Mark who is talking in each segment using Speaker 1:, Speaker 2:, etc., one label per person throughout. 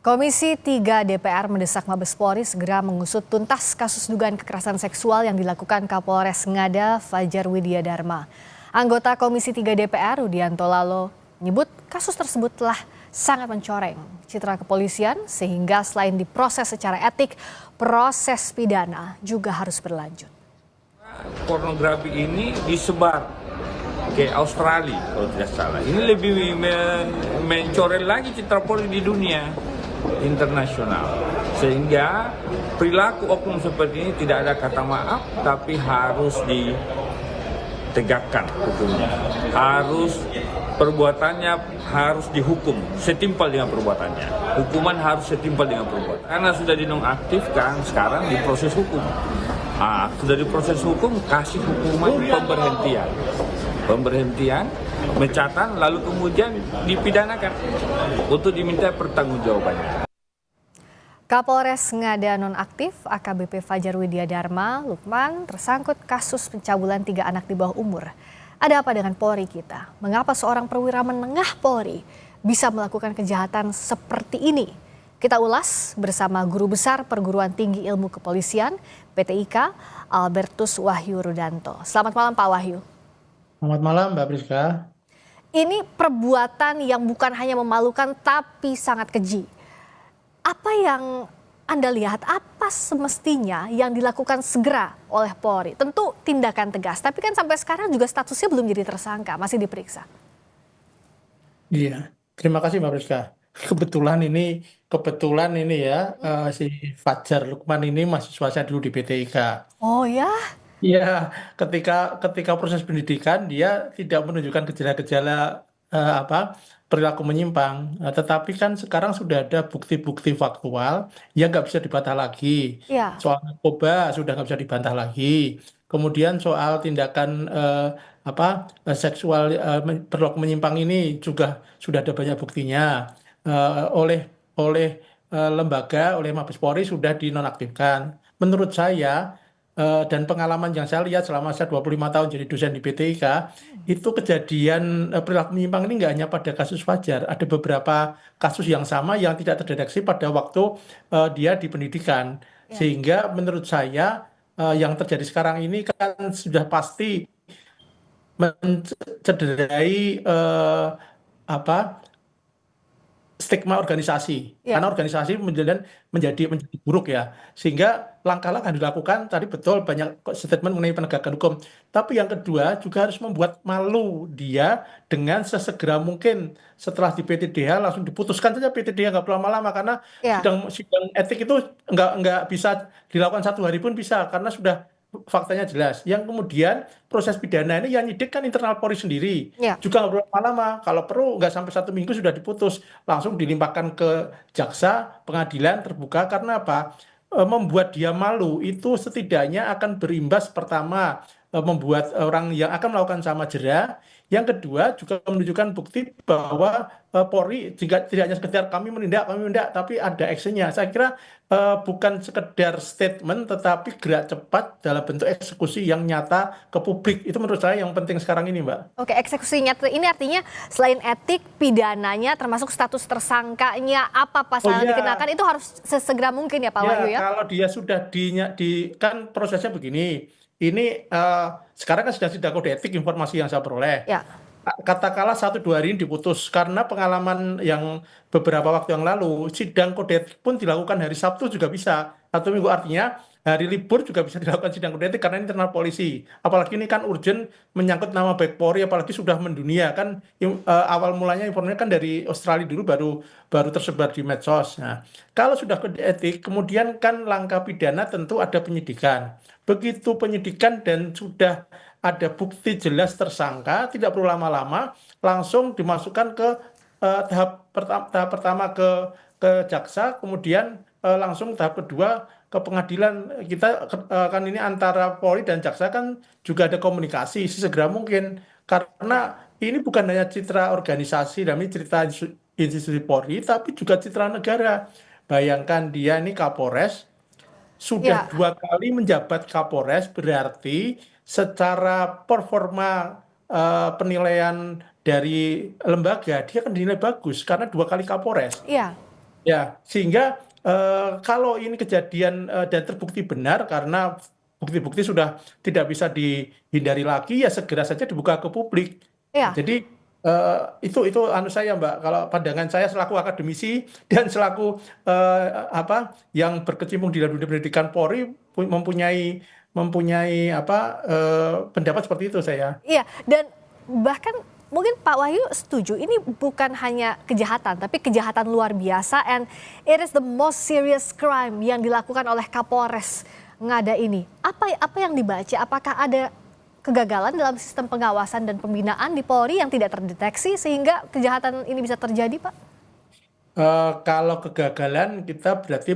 Speaker 1: Komisi 3 DPR mendesak Mabes Polri segera mengusut tuntas kasus dugaan kekerasan seksual yang dilakukan Kapolres Ngada Fajar Widya Dharma. Anggota Komisi 3 DPR Rudianto Lalo menyebut kasus tersebut telah sangat mencoreng citra kepolisian sehingga selain diproses secara etik, proses pidana juga harus berlanjut.
Speaker 2: Pornografi ini disebar ke Australia kalau tidak salah. Ini lebih mencoreng lagi citra Polri di dunia internasional, sehingga perilaku oknum seperti ini tidak ada kata maaf, tapi harus ditegakkan hukumnya, perbuatannya harus dihukum setimpal dengan perbuatannya, hukuman harus setimpal dengan perbuatan. Karena sudah dinonaktifkan, sekarang diproses hukum. Sudah diproses hukum, kasih hukuman pemberhentian, pemecatan, lalu kemudian dipidanakan untuk diminta pertanggungjawabannya.
Speaker 1: Kapolres Ngada nonaktif AKBP Fajar Widya Dharma Lukman tersangkut kasus pencabulan 3 anak di bawah umur. Ada apa dengan Polri kita? Mengapa seorang perwira menengah Polri bisa melakukan kejahatan seperti ini? Kita ulas bersama Guru Besar Perguruan Tinggi Ilmu Kepolisian PTIK Albertus Wahyu Rudanto. Selamat malam Pak Wahyu.
Speaker 3: Selamat malam Mbak Priska.
Speaker 1: Ini perbuatan yang bukan hanya memalukan tapi sangat keji. Apa yang Anda lihat, apa semestinya yang dilakukan segera oleh Polri? Tentu tindakan tegas, tapi kan sampai sekarang juga statusnya belum jadi tersangka, masih diperiksa.
Speaker 3: Iya, terima kasih Mbak Priska. Kebetulan ini ya, si Fajar Lukman ini mahasiswa saya dulu di PTIK.
Speaker 1: Oh ya?
Speaker 3: Iya, ketika proses pendidikan dia tidak menunjukkan gejala-gejala perilaku menyimpang, tetapi kan sekarang sudah ada bukti-bukti faktual yang nggak bisa dibantah lagi.
Speaker 1: Ya.
Speaker 3: Soal narkoba sudah nggak bisa dibantah lagi. Kemudian soal tindakan seksual perilaku menyimpang ini juga sudah ada banyak buktinya. Oleh Mabes Polri sudah dinonaktifkan. Menurut saya dan pengalaman yang saya lihat selama saya 25 tahun jadi dosen di PTIK, itu kejadian perilaku menyimpang ini nggak hanya pada kasus Fajar, ada beberapa kasus yang sama yang tidak terdeteksi pada waktu dia di pendidikan.
Speaker 1: Ya.
Speaker 3: Sehingga menurut saya yang terjadi sekarang ini kan sudah pasti mencederai apa stigma organisasi,
Speaker 1: Ya.
Speaker 3: karena organisasi menjadi buruk ya, sehingga langkah-langkah yang dilakukan tadi betul banyak statement mengenai penegakan hukum, tapi yang kedua juga harus membuat malu dia dengan sesegera mungkin setelah di PTDH langsung diputuskan saja PTDH, nggak perlu lama-lama, karena
Speaker 1: Ya.
Speaker 3: sidang etik itu nggak bisa dilakukan 1 hari pun bisa karena sudah faktanya jelas. Yang kemudian proses pidana ini yang nyidik kan internal Polri sendiri.
Speaker 1: Ya.
Speaker 3: Juga nggak perlu lama-lama. Kalau perlu nggak sampai 1 minggu sudah diputus. Langsung dilimpahkan ke jaksa, pengadilan terbuka. Karena apa? Membuat dia malu itu setidaknya akan berimbas pertama membuat orang yang akan melakukan sama jera. Yang kedua juga menunjukkan bukti bahwa Polri juga tidak hanya sekedar kami menindak, tapi ada actionnya. Saya kira bukan sekedar statement, tetapi gerak cepat dalam bentuk eksekusi yang nyata ke publik. Itu menurut saya yang penting sekarang ini, Mbak.
Speaker 1: Oke, eksekusinya ini artinya selain etik, pidananya termasuk status tersangkanya, apa pasal yang dikenakan itu harus sesegera mungkin ya Pak Wahyu ya?
Speaker 3: Kalau dia sudah kan prosesnya begini. Ini sekarang kan sudah sidang kode etik informasi yang saya peroleh.
Speaker 1: Ya.
Speaker 3: Katakanlah 1-2 hari ini diputus, karena pengalaman yang beberapa waktu yang lalu sidang kode etik pun dilakukan hari Sabtu juga bisa, 1 minggu, artinya hari libur juga bisa dilakukan sidang kode etik karena ini internal polisi. Apalagi ini kan urgent menyangkut nama baik Polri, apalagi sudah mendunia kan. Awal mulanya informasinya kan dari Australia dulu, baru tersebar di medsos. Nah, kalau sudah kode etik kemudian kan langkah pidana tentu ada penyidikan. Begitu penyidikan dan sudah ada bukti jelas tersangka, tidak perlu lama-lama, langsung dimasukkan ke tahap pertama ke jaksa, kemudian langsung tahap kedua ke pengadilan. Kita kan ini antara Polri dan jaksa kan juga ada komunikasi sesegera mungkin, karena ini bukan hanya citra organisasi dan ini cerita institusi Polri, tapi juga citra negara. Bayangkan dia ini Kapolres, sudah
Speaker 1: Ya.
Speaker 3: 2 kali menjabat Kapolres, berarti secara performa penilaian dari lembaga dia kan dinilai bagus karena 2 kali Kapolres.
Speaker 1: Iya.
Speaker 3: Ya, sehingga kalau ini kejadian dan terbukti benar karena bukti-bukti sudah tidak bisa dihindari lagi, ya segera saja dibuka ke publik.
Speaker 1: Iya,
Speaker 3: Jadi itu anu saya Mbak, kalau pandangan saya selaku akademisi dan selaku apa yang berkecimpung di dalam dunia pendidikan Polri mempunyai mempunyai apa pendapat seperti itu saya.
Speaker 1: iya, dan bahkan mungkin Pak Wahyu setuju, ini bukan hanya kejahatan, tapi kejahatan luar biasa, and it is the most serious crime yang dilakukan oleh Kapolres Ngada ini. Apa yang dibaca? Apakah ada kegagalan dalam sistem pengawasan dan pembinaan di Polri yang tidak terdeteksi sehingga kejahatan ini bisa terjadi, Pak?
Speaker 3: Kalau kegagalan kita berarti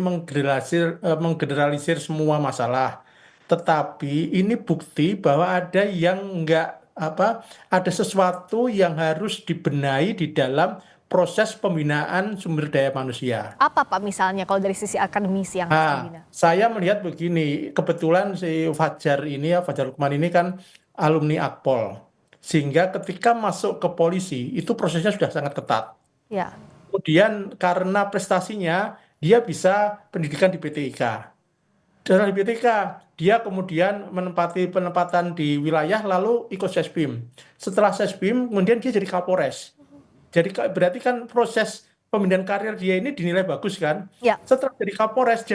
Speaker 3: menggeneralisir semua masalah. Tetapi ini bukti bahwa ada yang enggak apa, ada sesuatu yang harus dibenahi di dalam proses pembinaan sumber daya manusia.
Speaker 1: Apa Pak misalnya kalau dari sisi akademisi yang harus
Speaker 3: Nah,
Speaker 1: dibina?
Speaker 3: saya melihat begini, kebetulan si Fajar ini ya, Fajar Lukman ini kan alumni Akpol. Sehingga ketika masuk ke polisi, itu prosesnya sudah sangat ketat.
Speaker 1: Ya,
Speaker 3: Kemudian karena prestasinya, dia bisa pendidikan di PTIK. Dari PTIK, dia kemudian menempati penempatan di wilayah lalu ikut Sespim. Setelah Sespim, kemudian dia jadi Kapolres. Jadi berarti kan proses pembinaan karir dia ini dinilai bagus kan.
Speaker 1: ya,
Speaker 3: Setelah jadi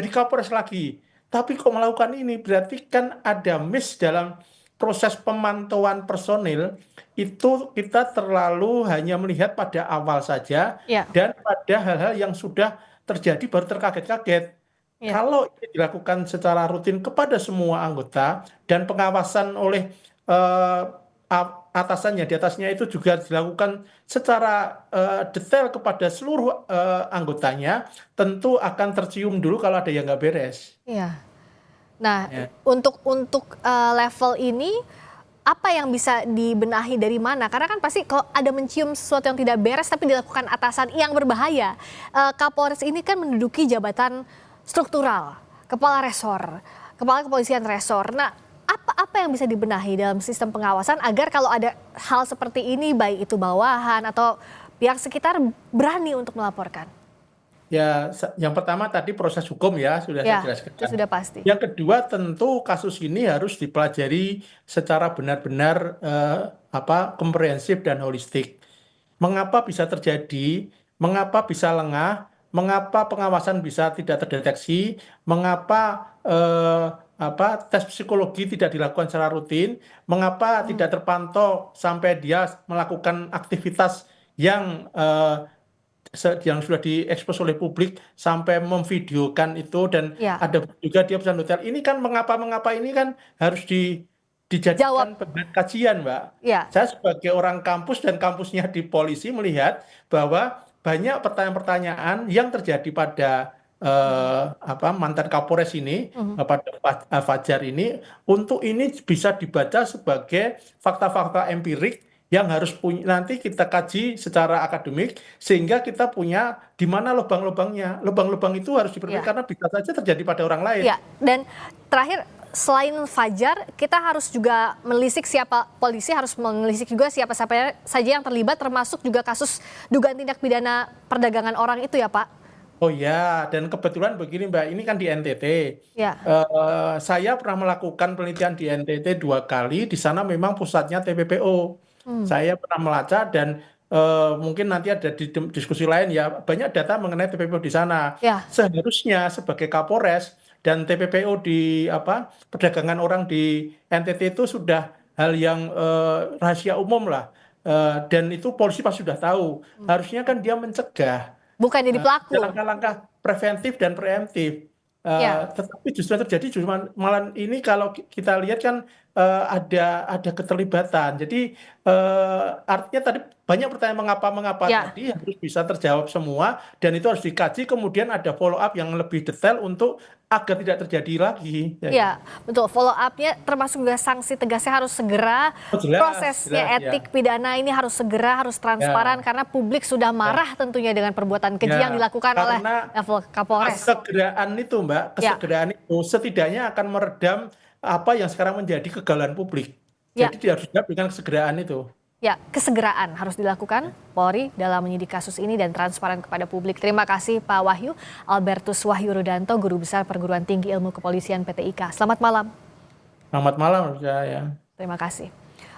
Speaker 3: Kapolres lagi. Tapi kok melakukan ini berarti kan ada miss dalam proses pemantauan personil itu kita terlalu hanya melihat pada awal saja
Speaker 1: ya,
Speaker 3: dan pada hal-hal yang sudah terjadi baru terkaget-kaget.
Speaker 1: ya,
Speaker 3: Kalau ini dilakukan secara rutin kepada semua anggota dan pengawasan oleh atasannya di atasnya itu juga dilakukan secara detail kepada seluruh anggotanya, tentu akan tercium dulu kalau ada yang nggak beres.
Speaker 1: ya. Nah,
Speaker 3: Ya.
Speaker 1: untuk level ini apa yang bisa dibenahi dari mana? Karena kan pasti kalau ada mencium sesuatu yang tidak beres tapi dilakukan atasan yang berbahaya. Kapolres ini kan menduduki jabatan struktural, kepala resor, kepala kepolisian resor. Nah, apa yang bisa dibenahi dalam sistem pengawasan agar kalau ada hal seperti ini baik itu bawahan atau pihak sekitar berani untuk melaporkan?
Speaker 3: Ya, yang pertama tadi proses hukum ya sudah saya
Speaker 1: Ya, itu
Speaker 3: jelaskan.
Speaker 1: sudah pasti.
Speaker 3: Yang kedua tentu kasus ini harus dipelajari secara benar-benar apa komprehensif dan holistik. Mengapa bisa terjadi? Mengapa bisa lengah? Mengapa pengawasan bisa tidak terdeteksi? Mengapa apa tes psikologi tidak dilakukan secara rutin? Mengapa tidak terpantau sampai dia melakukan aktivitas yang yang sudah diekspos oleh publik sampai memvideokan itu dan
Speaker 1: Ya,
Speaker 3: ada juga dia pesan hotel. Ini kan mengapa-mengapa ini kan harus
Speaker 1: jawab.
Speaker 3: dijadikan bahan kajian, Mbak.
Speaker 1: Ya,
Speaker 3: Saya sebagai orang kampus dan kampusnya di polisi melihat bahwa banyak pertanyaan-pertanyaan yang terjadi pada apa mantan Kapolres ini pada Fajar ini untuk ini bisa dibaca sebagai fakta-fakta empirik yang harus punya nanti kita kaji secara akademik sehingga kita punya di mana lubang-lubangnya. Lubang-lubang itu harus diperbaiki
Speaker 1: ya.
Speaker 3: karena bisa saja terjadi pada orang lain.
Speaker 1: Ya, dan terakhir selain Fajar, kita harus juga menelisik siapa polisi harus menelisik juga siapa saja yang terlibat termasuk juga kasus dugaan tindak pidana perdagangan orang itu ya, Pak.
Speaker 3: Oh ya, dan kebetulan begini Mbak, ini kan di NTT.
Speaker 1: Ya,
Speaker 3: Saya pernah melakukan penelitian di NTT 2 kali. Di sana memang pusatnya TPPO. Saya pernah melacak dan mungkin nanti ada di diskusi lain ya. Banyak data mengenai TPPO di sana.
Speaker 1: ya,
Speaker 3: Seharusnya sebagai Kapolres dan TPPO di apa perdagangan orang di NTT itu sudah hal yang rahasia umum lah. Dan itu polisi pasti sudah tahu. Harusnya kan dia mencegah
Speaker 1: bukan jadi pelaku.
Speaker 3: langkah-langkah preventif dan preemptif.
Speaker 1: Ya,
Speaker 3: Tetapi justru yang terjadi justru malah ini kalau kita lihat kan ada keterlibatan. Jadi artinya tadi banyak pertanyaan mengapa-mengapa
Speaker 1: ya.
Speaker 3: tadi harus bisa terjawab semua dan itu harus dikaji kemudian ada follow up yang lebih detail untuk agar tidak terjadi lagi.
Speaker 1: Ya, betul. Follow up-nya termasuk juga sanksi tegasnya harus segera.
Speaker 3: Oh, jelas,
Speaker 1: Prosesnya
Speaker 3: jelas,
Speaker 1: etik pidana ini harus segera, harus transparan
Speaker 3: ya.
Speaker 1: karena publik sudah marah tentunya dengan perbuatan keji
Speaker 3: Ya,
Speaker 1: yang dilakukan oleh
Speaker 3: karena
Speaker 1: level Kapolres.
Speaker 3: kesegeraan itu, Mbak,
Speaker 1: Ya,
Speaker 3: kesegeraan itu setidaknya akan meredam apa yang sekarang menjadi kegalauan publik.
Speaker 1: ya.
Speaker 3: Jadi dia harus siap dengan kesegeraan itu.
Speaker 1: Ya, kesegeraan harus dilakukan Polri dalam menyidik kasus ini dan transparan kepada publik. Terima kasih Pak Wahyu Albertus Wahyu Rudanto, Guru Besar Perguruan Tinggi Ilmu Kepolisian PT IKA. Selamat malam.
Speaker 3: Selamat malam, ya.
Speaker 1: Terima kasih.